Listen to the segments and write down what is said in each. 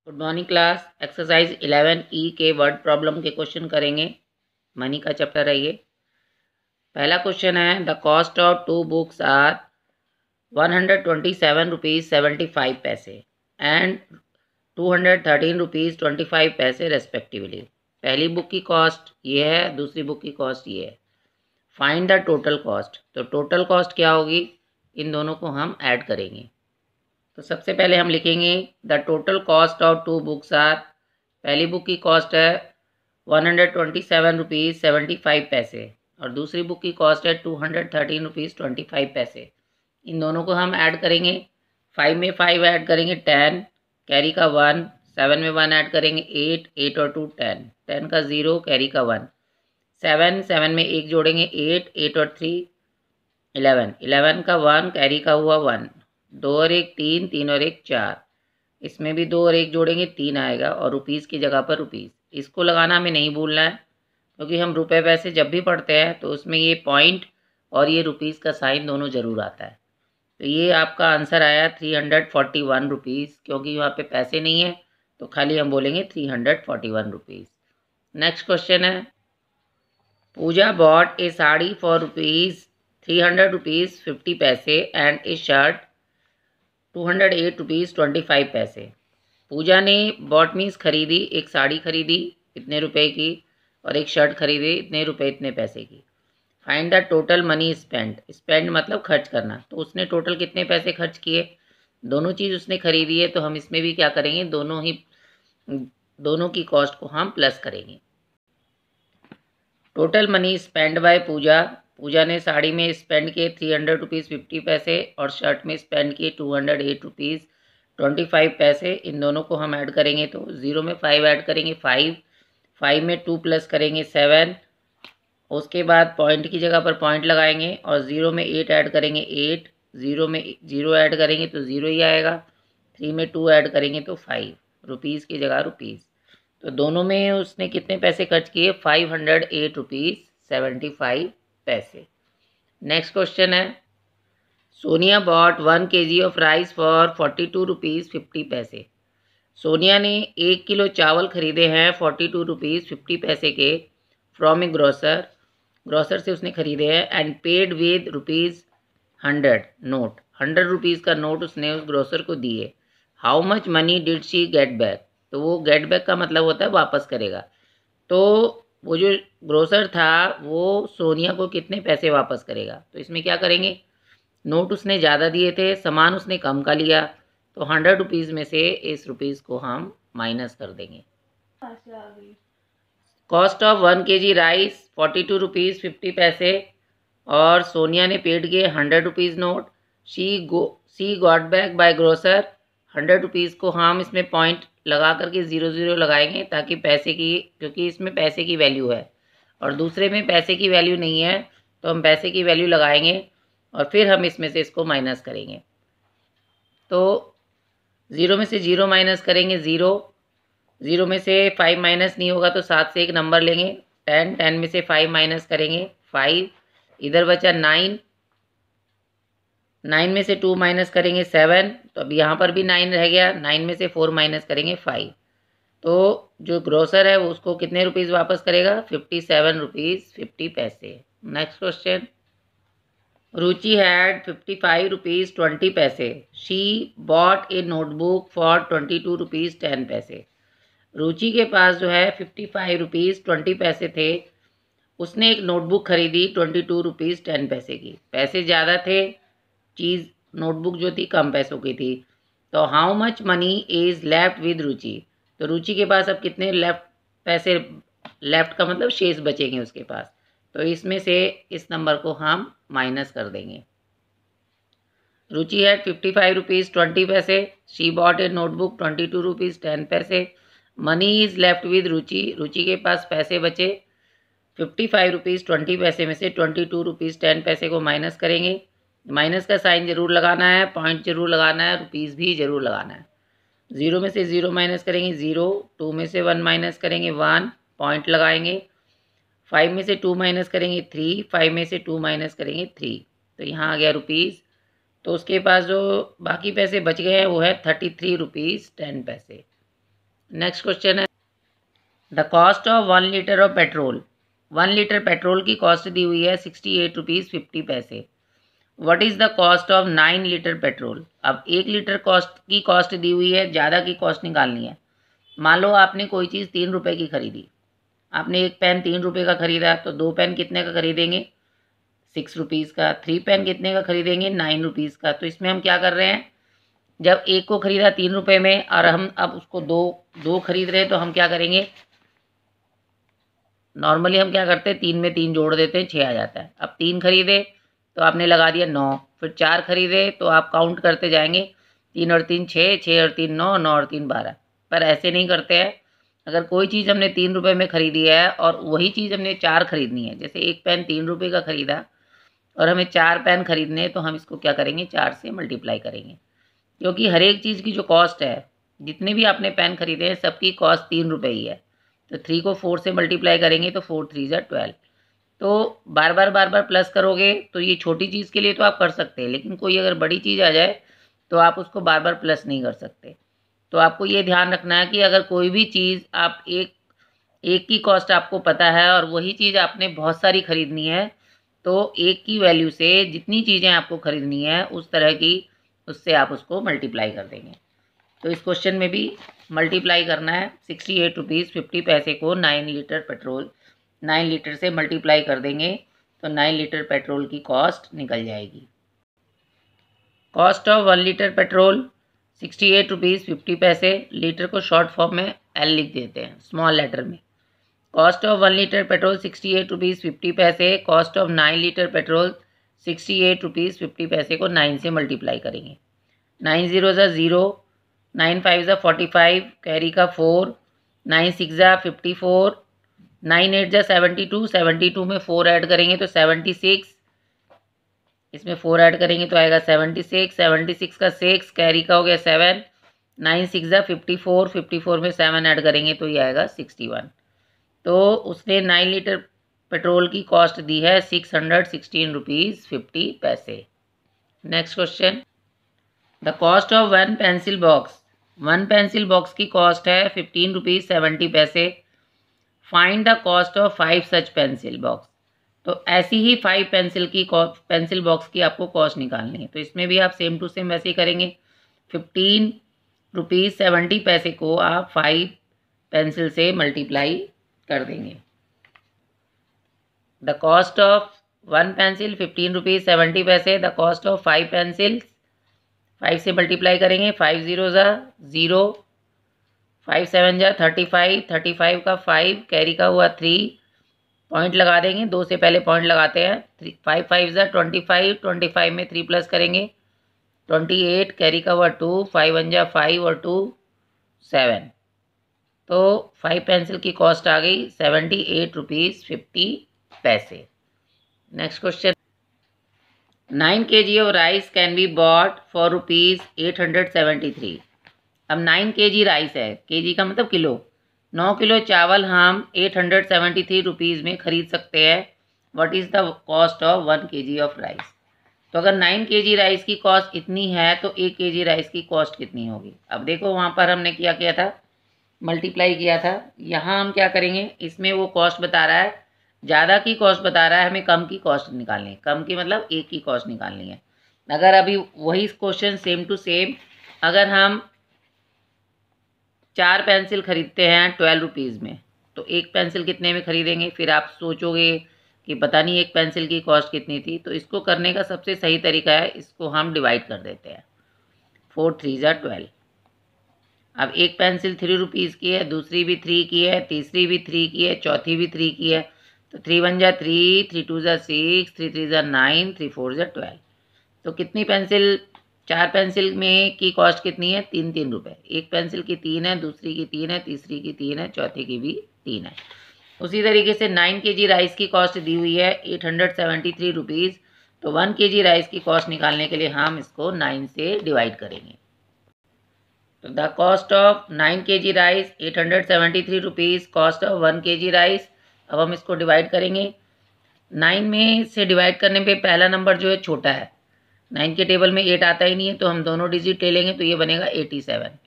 Good morning class. Exercise 11E के word problem के question करेंगे। मनी का चैप्टर है ये। पहला क्वेश्चन है the cost of 2 books are 127 rupees 75 पैसे एंड 213 रुपीज़ 25 पैसे रेस्पेक्टिवली। पहली बुक की कॉस्ट ये है, दूसरी बुक की कॉस्ट ये है। Find the total cost. तो टोटल कॉस्ट क्या होगी, इन दोनों को हम ऐड करेंगे। तो सबसे पहले हम लिखेंगे the total cost of 2 books are. पहली बुक की कॉस्ट है 127 रुपीज़ 75 पैसे और दूसरी बुक की कॉस्ट है 213 रुपीज़ 25 पैसे। इन दोनों को हम ऐड करेंगे। 5 में 5 ऐड करेंगे 10, कैरी का 1, 7 में 1 ऐड करेंगे 8, 8 और 2 10, 10 का 0, कैरी का 1, 7, 7 में 1 जोड़ेंगे 8, 8 और 3 11, 11 का 1, कैरी का हुआ 1, 2 और 1 3, 3 और 1 4, इसमें भी 2 और 1 जोड़ेंगे 3 आएगा और रुपीज़ की जगह पर रुपीज़। इसको लगाना हमें नहीं भूलना है क्योंकि हम रुपए पैसे जब भी पढ़ते हैं तो उसमें ये पॉइंट और ये रुपीज़ का साइन दोनों ज़रूर आता है। तो ये आपका आंसर आया 341 रुपीज़, क्योंकि वहाँ पे पैसे नहीं है तो खाली हम बोलेंगे 341 रुपीज़। नेक्स्ट क्वेश्चन है Pooja bought a sari for rupees 300 rupees 50 पैसे एंड ए शर्ट 208 रुपीज़ 25 पैसे। पूजा ने बॉट मीन्स खरीदी, एक साड़ी खरीदी इतने रुपए की और एक शर्ट खरीदी इतने रुपए इतने पैसे की। Find the total money spend. Spend मतलब खर्च करना। तो उसने टोटल कितने पैसे खर्च किए, दोनों चीज़ उसने खरीदी है तो हम इसमें भी क्या करेंगे, दोनों की कॉस्ट को हम प्लस करेंगे। टोटल मनी स्पेंड बाय पूजा। पूजा ने साड़ी में स्पेंड किए 300 रुपीज़ 50 पैसे और शर्ट में स्पेंड किए 208 रुपीज़ 25 पैसे। इन दोनों को हम ऐड करेंगे तो 0 में 5 ऐड करेंगे 5, 5 में 2 प्लस करेंगे 7, उसके बाद पॉइंट की जगह पर पॉइंट लगाएंगे और 0 में 8 ऐड करेंगे 8, 0 में 0 ऐड करेंगे तो 0 ही आएगा, 3 में 2 ऐड करेंगे तो 5, रुपीज़ की जगह रुपीज़। तो दोनों में उसने कितने पैसे खर्च किए, 508 रुपीज़ 75 पैसे। नेक्स्ट क्वेश्चन है Sonia bought 1 kg of rice for 42 rupees 50 पैसे। सोनिया ने 1 किलो चावल खरीदे हैं 42 रुपीज़ 50 पैसे के फ्रॉम ए ग्रोसर। ग्रोसर से उसने खरीदे हैं and paid with rupees 100 note. 100 rupees का नोट उसने उस ग्रोसर को दिए। How much money did she get back. तो वो गेट बैक का मतलब होता है वापस करेगा। तो वो जो ग्रोसर था वो सोनिया को कितने पैसे वापस करेगा। तो इसमें क्या करेंगे, नोट उसने ज़्यादा दिए थे, सामान उसने कम का लिया, तो 100 रुपीज़ में से इस रुपीज़ को हम माइनस कर देंगे। Cost of 1 kg rice 42 rupees 50 पैसे और सोनिया ने पेड किए 100 rupees note. She got back by grocer 100 rupees को हम इसमें पॉइंट लगा करके 0 0 लगाएंगे ताकि पैसे की, क्योंकि इसमें पैसे की वैल्यू है और दूसरे में पैसे की वैल्यू नहीं है तो हम पैसे की वैल्यू लगाएंगे और फिर हम इसमें से इसको माइनस करेंगे। तो 0 में से 0 माइनस करेंगे 0, 0 में से 5 माइनस नहीं होगा तो 7 से एक नंबर लेंगे 10, 10 में से 5 माइनस करेंगे 5, इधर बचा 9, 9 में से 2 माइनस करेंगे 7, तो अब यहाँ पर भी 9 रह गया, 9 में से 4 माइनस करेंगे 5। तो जो ग्रोसर है वो उसको कितने रुपीज़ वापस करेगा, 57 रुपीज़ 50 पैसे। Next question Ruchi had 55 rupees 20 पैसे। She bought A notebook for 22 rupees 10 पैसे। रुचि के पास जो है 55 रुपीज़ 20 पैसे थे, उसने एक नोटबुक खरीदी 22 रुपीज़ 10 पैसे की। पैसे ज़्यादा थे, चीज़ नोटबुक जो थी कम पैसों की थी। तो how much money is left with Ruchi. तो रुचि के पास अब कितने पैसे, लेफ्ट का मतलब शेष बचेंगे उसके पास, तो इसमें से इस नंबर को हम माइनस कर देंगे। रुचि है 55 रुपीज़ 20 पैसे। She bought A notebook 22 rupees 10 पैसे। मनी इज़ लेफ्ट विद रुचि। रुचि के पास पैसे बचे 55 रुपीज़ 20 पैसे में से 22 रुपीज़ 10 पैसे को माइनस करेंगे। माइनस का साइन ज़रूर लगाना है, पॉइंट ज़रूर लगाना है, रुपीज़ भी ज़रूर लगाना है। 0 में से 0 माइनस करेंगे 0, 2 में से 1 माइनस करेंगे 1, पॉइंट लगाएंगे। 5 में से 2 माइनस करेंगे 3, 5 में से 2 माइनस करेंगे 3, तो यहाँ आ गया रुपीज़। तो उसके पास जो बाकी पैसे बच गए हैं वो है 33 रुपीज़ 10 पैसे। नेक्स्ट क्वेश्चन है, the cost of 1 litre of petrol. 1 litre petrol की कॉस्ट दी हुई है 68 रुपीज़ 50 पैसे। What is the cost of 9 litre petrol. अब 1 लीटर कॉस्ट दी हुई है, ज़्यादा की कॉस्ट निकालनी है। मान लो आपने कोई चीज़ 3 रुपये की खरीदी, आपने एक पेन 3 रुपये का खरीदा, तो 2 पेन कितने का खरीदेंगे, 6 रुपीज़ का। 3 पेन कितने का खरीदेंगे, 9 रुपीज़ का। तो इसमें हम क्या कर रहे हैं, जब एक को खरीदा 3 रुपये में और हम अब उसको दो दो खरीद रहे हैं, तो हम क्या करेंगे, नॉर्मली हम क्या करते हैं, 3 में 3 जोड़ देते हैं, 6 आ जाता है। अब 3 खरीदे तो आपने लगा दिया 9, फिर 4 खरीदे तो आप काउंट करते जाएंगे, 3 और 3 6, 6 और 3 9, 9 और 3 12। पर ऐसे नहीं करते हैं। अगर कोई चीज़ हमने 3 रुपये में ख़रीदी है और वही चीज़ हमने 4 खरीदनी है, जैसे एक पेन 3 रुपये का ख़रीदा और हमें 4 पेन खरीदने हैं, तो हम इसको क्या करेंगे, 4 से मल्टीप्लाई करेंगे। क्योंकि हर एक चीज़ की जो कॉस्ट है, जितने भी आपने पेन खरीदे हैं सबकी कॉस्ट 3 रुपये ही है। तो 3 को 4 से मल्टीप्लाई करेंगे तो 4 3 ज़ा 12। तो बार बार प्लस करोगे तो ये छोटी चीज़ के लिए तो आप कर सकते हैं, लेकिन कोई अगर बड़ी चीज़ आ जाए तो आप उसको बार बार प्लस नहीं कर सकते। तो आपको ये ध्यान रखना है कि अगर कोई भी चीज़ आप एक एक की कॉस्ट आपको पता है और वही चीज़ आपने बहुत सारी खरीदनी है, तो एक की वैल्यू से जितनी चीज़ें आपको खरीदनी है उस तरह की, उससे आप उसको मल्टीप्लाई कर देंगे। तो इस क्वेश्चन में भी मल्टीप्लाई करना है। 68 रुपीज़ 50 पैसे को 9 लीटर पेट्रोल, 9 लीटर से मल्टीप्लाई कर देंगे तो 9 लीटर पेट्रोल की कॉस्ट निकल जाएगी। Cost of 1 litre petrol 68 rupees 50 पैसे। लीटर को शॉर्ट फॉर्म में एल लिख देते हैं, स्मॉल लेटर में। Cost of 1 litre petrol 68 rupees 50 पैसे। Cost of 9 litre petrol 68 rupees 50 पैसे को 9 से मल्टीप्लाई करेंगे। 9 0 ज़ा 0, 9 5 ज़ा 45, कैरी का 4, 9 6 ज़ा 54, 9 8 ज़ा 72, 72 में 4 ऐड करेंगे तो 76, इसमें 4 ऐड करेंगे तो आएगा 76, 76 का 6, कैरी का हो गया 7, 9 6 ज़ा 54, 54 में 7 ऐड करेंगे तो ये आएगा 61। तो उसने 9 लीटर पेट्रोल की कॉस्ट दी है 616 रुपीज़ 50 पैसे। Next question, the cost of 1 pencil box. 1 pencil box की कॉस्ट है 15 रुपीज़ 70 पैसे। Find the cost of 5 such pencil box. तो ऐसी ही 5 पेंसिल बॉक्स की आपको कॉस्ट निकालनी है। तो इसमें भी आप सेम टू सेम वैसे ही करेंगे। 15 रुपीज़ 70 पैसे को आप 5 पेंसिल से मल्टीप्लाई कर देंगे। The cost of 1 pencil 15 rupees 70 पैसे। द कॉस्ट ऑफ 5 पेंसिल्स, 5 से मल्टीप्लाई करेंगे। 5 0 ज़ा 0, 5 7 ज़ा 35, 35 का 5, कैरी का हुआ 3, पॉइंट लगा देंगे, 2 से पहले पॉइंट लगाते हैं। 5 5 ज़ा 25, 25 में 3 प्लस करेंगे 28, कैरी का हुआ 2, 5 1 ज़ा 5 और 2 7। तो 5 पेंसिल की कॉस्ट आ गई 78 रुपीज़ 50 पैसे। Next question, 9 kg of rice can be bought for rupees 873। अब 9 kg राइस है, केजी का मतलब किलो, 9 किलो चावल हम 873 रुपीज़ में ख़रीद सकते हैं। What is the cost of 1 kg of rice. तो अगर 9 kg राइस की कॉस्ट इतनी है तो 1 kg राइस की कॉस्ट कितनी होगी। अब देखो वहाँ पर हमने क्या किया था, मल्टीप्लाई किया था। यहाँ हम क्या करेंगे, इसमें वो कॉस्ट बता रहा है, ज़्यादा की कॉस्ट बता रहा है, हमें कम की कॉस्ट निकालनी है। कम की मतलब 1 की कॉस्ट निकालनी है। अगर अभी वही क्वेश्चन सेम टू सेम, अगर हम 4 पेंसिल खरीदते हैं 12 रुपीज़ में, तो 1 पेंसिल कितने में खरीदेंगे। फिर आप सोचोगे कि पता नहीं 1 पेंसिल की कॉस्ट कितनी थी। तो इसको करने का सबसे सही तरीका है, इसको हम डिवाइड कर देते हैं। 4 3 ज़ा 12। अब एक पेंसिल 3 रुपीज़ की है, दूसरी भी 3 की है, तीसरी भी 3 की है, चौथी भी 3 की है। तो 3 1 ज़ा 3, 3 2 ज़ा 6, 3 3 ज़ा 9, 3 4 ज़ा 12। तो कितनी पेंसिल, 4 पेंसिल में की कॉस्ट कितनी है, 3 3 रुपये। एक पेंसिल की 3 है, दूसरी की 3 है, तीसरी की 3 है, चौथी की भी 3 है। उसी तरीके से 9 kg राइस की कॉस्ट दी हुई है 873 रुपीज़। तो 1 kg राइस की कॉस्ट निकालने के लिए हम इसको 9 से डिवाइड करेंगे। तो the cost of 9 kg rice 873 rupees, cost of 1 kg rice. अब हम इसको डिवाइड करेंगे। 9 में से डिवाइड करने पे पहला नंबर जो है छोटा है, 9 के टेबल में 8 आता ही नहीं है, तो हम दोनों डिजिट ले लेंगे तो ये बनेगा 87।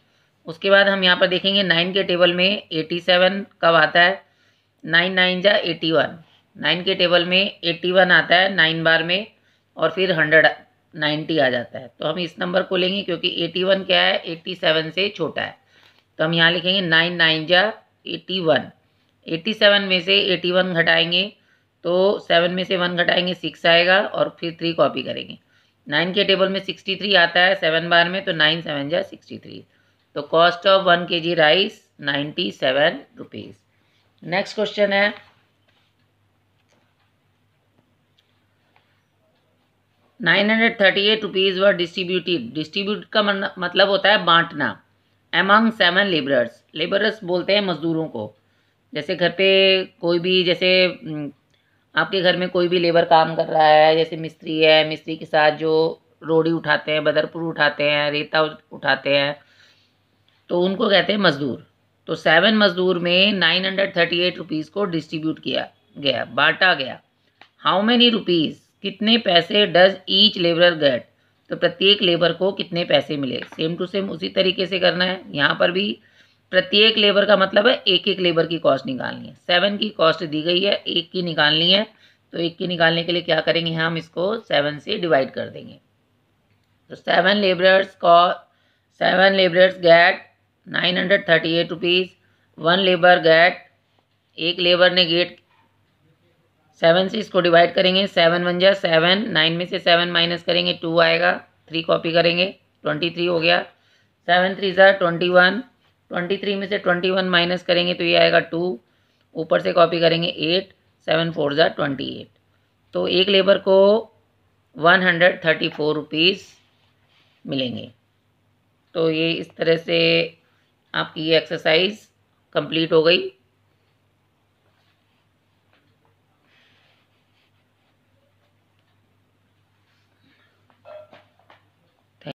उसके बाद हम यहाँ पर देखेंगे 9 के टेबल में 87 कब आता है, 9 9 जा 81, 9 के टेबल में 81 आता है 9 बार में, और फिर 190 आ जाता है। तो हम इस नंबर को लेंगे क्योंकि 81 क्या है, 87 से छोटा है। तो हम यहाँ लिखेंगे 9 9 जा 81, 87 में से 81 घटाएंगे तो 7 में से 1 घटाएंगे 6 आएगा, और फिर 3 कॉपी करेंगे। 9 के टेबल में 63 आता है 7 बार में, तो 9 7 जा 63। तो cost of 1 kg rice 97 rupees. Next question है, ₹938 वर डिस्ट्रीब्यूटेड। डिस्ट्रीब्यूट का मतलब होता है बांटना। अमंग 7 लेबरर्स, लेबरर्स बोलते हैं मजदूरों को। जैसे घर पे कोई भी, जैसे आपके घर में कोई भी लेबर काम कर रहा है, जैसे मिस्त्री है, मिस्त्री के साथ जो रोड़ी उठाते हैं, बदरपुर उठाते हैं, रेता उठाते हैं, तो उनको कहते हैं मजदूर। तो 7 मजदूर में 938 रुपीज़ को डिस्ट्रीब्यूट किया गया, बांटा गया। हाउ मैनी रुपीज़, कितने पैसे डज ईच लेबर गेट, तो प्रत्येक लेबर को कितने पैसे मिले। सेम टू सेम उसी तरीके से करना है। यहाँ पर भी प्रत्येक लेबर का मतलब है एक एक लेबर की कॉस्ट निकालनी है। 7 की कॉस्ट दी गई है, एक की निकालनी है, तो एक की निकालने के लिए क्या करेंगे, हम इसको 7 से डिवाइड कर देंगे। तो 7 labourers get 938 rupees, 1 labour get, एक लेबर ने गेट 7 से इसको डिवाइड करेंगे, 7 1 जा 7, 9 में से 7 माइनस करेंगे 2 आएगा, 3 कॉपी करेंगे 23 हो गया, 7 3 जा 21, 23 में से 21 माइनस करेंगे तो ये आएगा 2, ऊपर से कॉपी करेंगे 8, 7 4 जा 28। तो एक लेबर को 134 रुपीज़ मिलेंगे। तो ये इस तरह से आपकी ये एक्सरसाइज कंप्लीट हो गई।